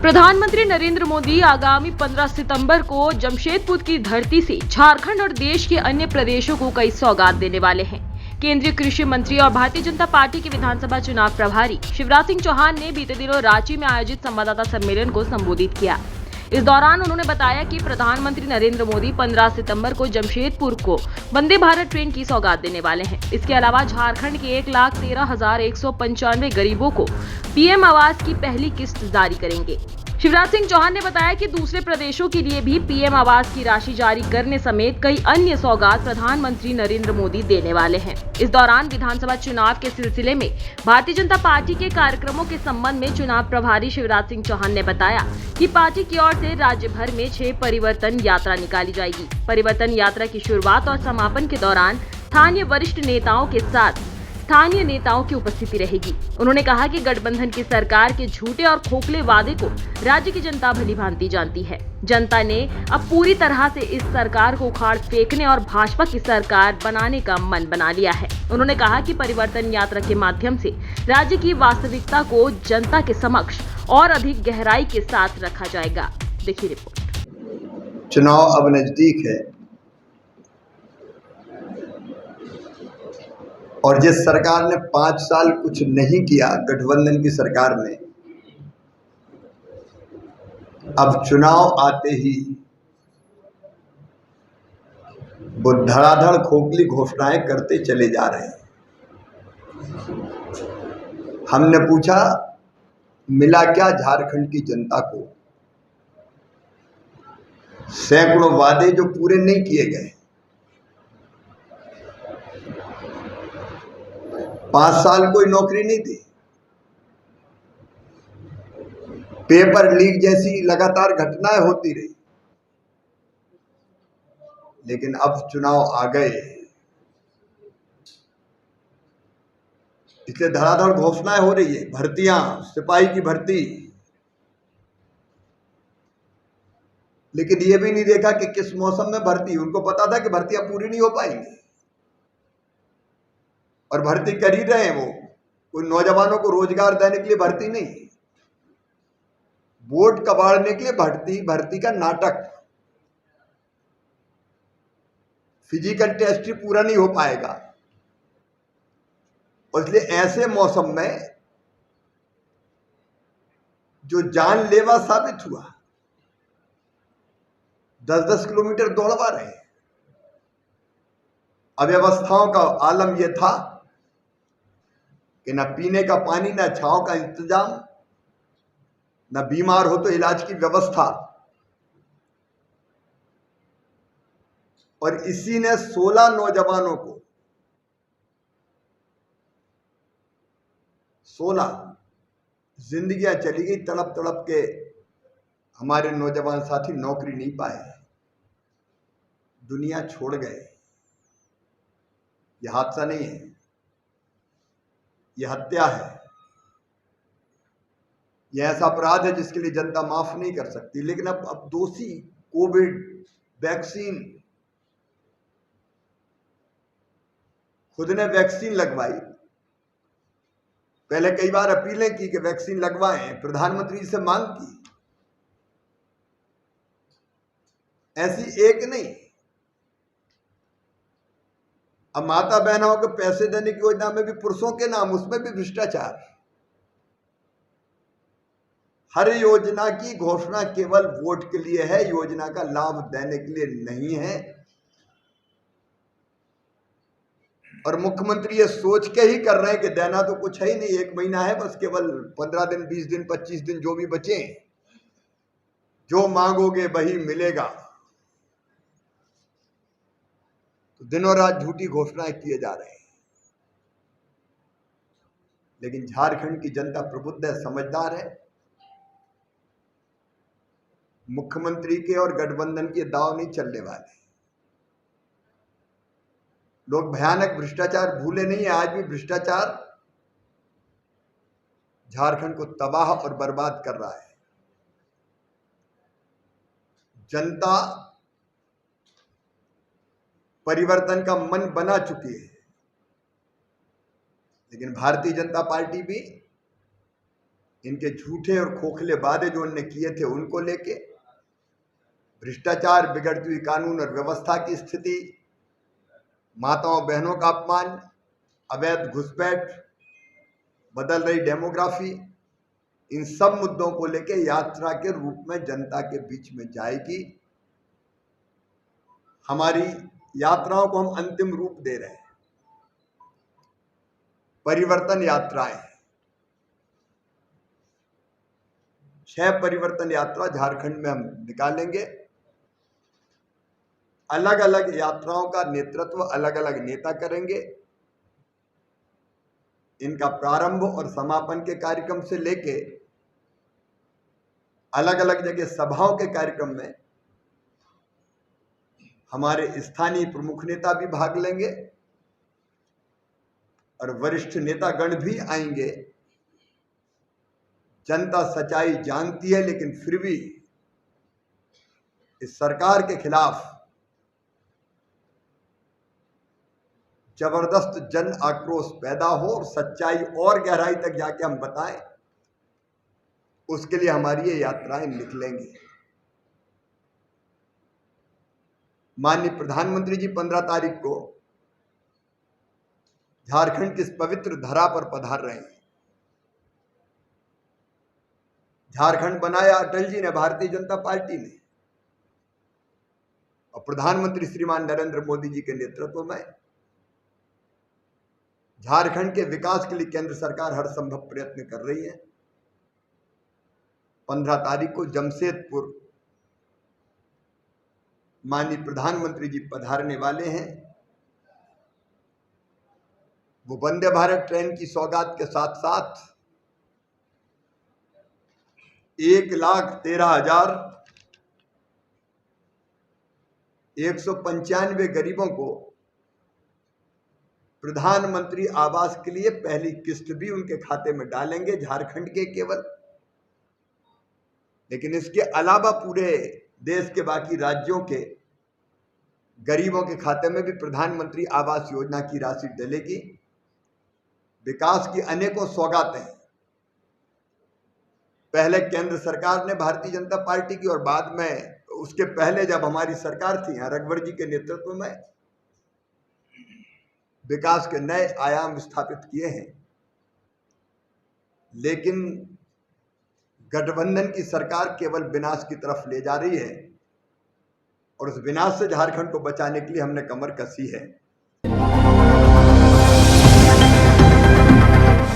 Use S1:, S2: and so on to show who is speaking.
S1: प्रधानमंत्री नरेंद्र मोदी आगामी 15 सितंबर को जमशेदपुर की धरती से झारखंड और देश के अन्य प्रदेशों को कई सौगात देने वाले हैं। केंद्रीय कृषि मंत्री और भारतीय जनता पार्टी के विधानसभा चुनाव प्रभारी शिवराज सिंह चौहान ने बीते दिनों रांची में आयोजित संवाददाता सम्मेलन को संबोधित किया। इस दौरान उन्होंने बताया कि प्रधानमंत्री नरेंद्र मोदी 15 सितंबर को जमशेदपुर को वंदे भारत ट्रेन की सौगात देने वाले हैं। इसके अलावा झारखंड के 1,13,195 गरीबों को पीएम आवास की पहली किस्त जारी करेंगे। शिवराज सिंह चौहान ने बताया कि दूसरे प्रदेशों के लिए भी पीएम आवास की राशि जारी करने समेत कई अन्य सौगात प्रधानमंत्री नरेंद्र मोदी देने वाले हैं। इस दौरान विधानसभा चुनाव के सिलसिले में भारतीय जनता पार्टी के कार्यक्रमों के संबंध में चुनाव प्रभारी शिवराज सिंह चौहान ने बताया कि पार्टी की ओर से राज्य भर में 6 परिवर्तन यात्रा निकाली जाएगी। परिवर्तन यात्रा की शुरुआत और समापन के दौरान स्थानीय वरिष्ठ नेताओं के साथ स्थानीय नेताओं की उपस्थिति रहेगी। उन्होंने कहा कि गठबंधन की सरकार के झूठे और खोखले वादे को राज्य की जनता भली भांति जानती है। जनता ने अब पूरी तरह से इस सरकार को उखाड़ फेंकने और भाजपा की सरकार बनाने का मन बना लिया है। उन्होंने कहा कि परिवर्तन यात्रा के माध्यम से राज्य की वास्तविकता को जनता के समक्ष और अधिक गहराई के साथ रखा जाएगा। देखिए रिपोर्ट।
S2: चुनाव अब नजदीक है और जिस सरकार ने 5 साल कुछ नहीं किया, गठबंधन की सरकार ने, अब चुनाव आते ही वो धड़ाधड़ खोखली घोषणाएं करते चले जा रहे हैं। हमने पूछा मिला क्या झारखंड की जनता को? सैकड़ों वादे जो पूरे नहीं किए गए। 5 साल कोई नौकरी नहीं दी। पेपर लीक जैसी लगातार घटनाएं होती रही, लेकिन अब चुनाव आ गए, इसलिए धड़ाधड़ घोषणाएं हो रही है। भर्तियां, सिपाही की भर्ती, लेकिन ये भी नहीं देखा कि किस मौसम में भर्ती। उनको पता था कि भर्तियां पूरी नहीं हो पाएंगी और भर्ती कर ही रहे हैं। वो कोई नौजवानों को रोजगार देने के लिए भर्ती नहीं, वोट कबाड़ने के लिए भर्ती का नाटक। फिजिकल टेस्ट ही पूरा नहीं हो पाएगा, और इसलिए ऐसे मौसम में जो जानलेवा साबित हुआ, 10-10 किलोमीटर दौड़वा रहे। अव्यवस्थाओं का आलम यह था कि न पीने का पानी, न छांव का इंतजाम, न बीमार हो तो इलाज की व्यवस्था। और इसी ने 16 नौजवानों को 16 जिंदगियां चली गई तड़प तड़प के। हमारे नौजवान साथी नौकरी नहीं पाए, दुनिया छोड़ गए। यह हादसा नहीं है, यह हत्या है। यह ऐसा अपराध है जिसके लिए जनता माफ नहीं कर सकती। लेकिन अब दोषी कोविड वैक्सीन, खुद ने वैक्सीन लगवाई। पहले कई बार अपीलें की कि वैक्सीन लगवाएं, प्रधानमंत्री से मांग की, ऐसी एक नहीं। अब माता बहनों को पैसे देने की योजना में भी पुरुषों के नाम, उसमें भी भ्रष्टाचार। हर योजना की घोषणा केवल वोट के लिए है, योजना का लाभ देने के लिए नहीं है। और मुख्यमंत्री ये सोच के ही कर रहे हैं कि देना तो कुछ है ही नहीं, 1 महीना है बस, केवल 15 दिन, 20 दिन, 25 दिन जो भी बचे, जो मांगोगे वही मिलेगा। तो दिनों रात झूठी घोषणाएं किए जा रहे हैं। लेकिन झारखंड की जनता प्रबुद्ध है, समझदार है। मुख्यमंत्री के और गठबंधन के दाव नहीं चलने वाले। लोग भयानक भ्रष्टाचार भूले नहीं है। आज भी भ्रष्टाचार झारखंड को तबाह और बर्बाद कर रहा है। जनता परिवर्तन का मन बना चुकी है, लेकिन भारतीय जनता पार्टी भी इनके झूठे और खोखले वादे जो उनने किए थे उनको लेके, भ्रष्टाचार, बिगड़ती हुई कानून और व्यवस्था की स्थिति, माताओं बहनों का अपमान, अवैध घुसपैठ, बदल रही डेमोग्राफी, इन सब मुद्दों को लेके यात्रा के रूप में जनता के बीच में जाएगी। हमारी यात्राओं को हम अंतिम रूप दे रहे हैं। परिवर्तन यात्राएं, 6 परिवर्तन यात्रा झारखंड में हम निकालेंगे। अलग अलग यात्राओं का नेतृत्व अलग अलग नेता करेंगे। इनका प्रारंभ और समापन के कार्यक्रम से लेके अलग अलग जगह सभाओं के कार्यक्रम में हमारे स्थानीय प्रमुख नेता भी भाग लेंगे और वरिष्ठ नेतागण भी आएंगे। जनता सच्चाई जानती है, लेकिन फिर भी इस सरकार के खिलाफ जबरदस्त जन आक्रोश पैदा हो और सच्चाई और गहराई तक जाके हम बताएं, उसके लिए हमारी ये यात्राएं निकलेंगी। माननीय प्रधानमंत्री जी 15 तारीख को झारखंड की इस पवित्र धरा पर पधार रहे हैं। झारखंड बनाया अटल जी ने, भारतीय जनता पार्टी ने, और प्रधानमंत्री श्रीमान नरेंद्र मोदी जी के नेतृत्व में झारखंड के विकास के लिए केंद्र सरकार हर संभव प्रयत्न कर रही है। 15 तारीख को जमशेदपुर माननीय प्रधानमंत्री जी पधारने वाले हैं। वो वंदे भारत ट्रेन की सौगात के साथ साथ 1,13,195 गरीबों को प्रधानमंत्री आवास के लिए पहली किस्त भी उनके खाते में डालेंगे, झारखंड के केवल। लेकिन इसके अलावा पूरे देश के बाकी राज्यों के गरीबों के खाते में भी प्रधानमंत्री आवास योजना की राशि डलेगी। विकास की अनेकों सौगातें पहले केंद्र सरकार ने, भारतीय जनता पार्टी की, और बाद में उसके पहले जब हमारी सरकार थी रघुवर जी के नेतृत्व में, विकास के नए आयाम स्थापित किए हैं। लेकिन गठबंधन की सरकार केवल विनाश की तरफ ले जा रही है, और उस विनाश से झारखंड को बचाने के लिए हमने कमर कसी है।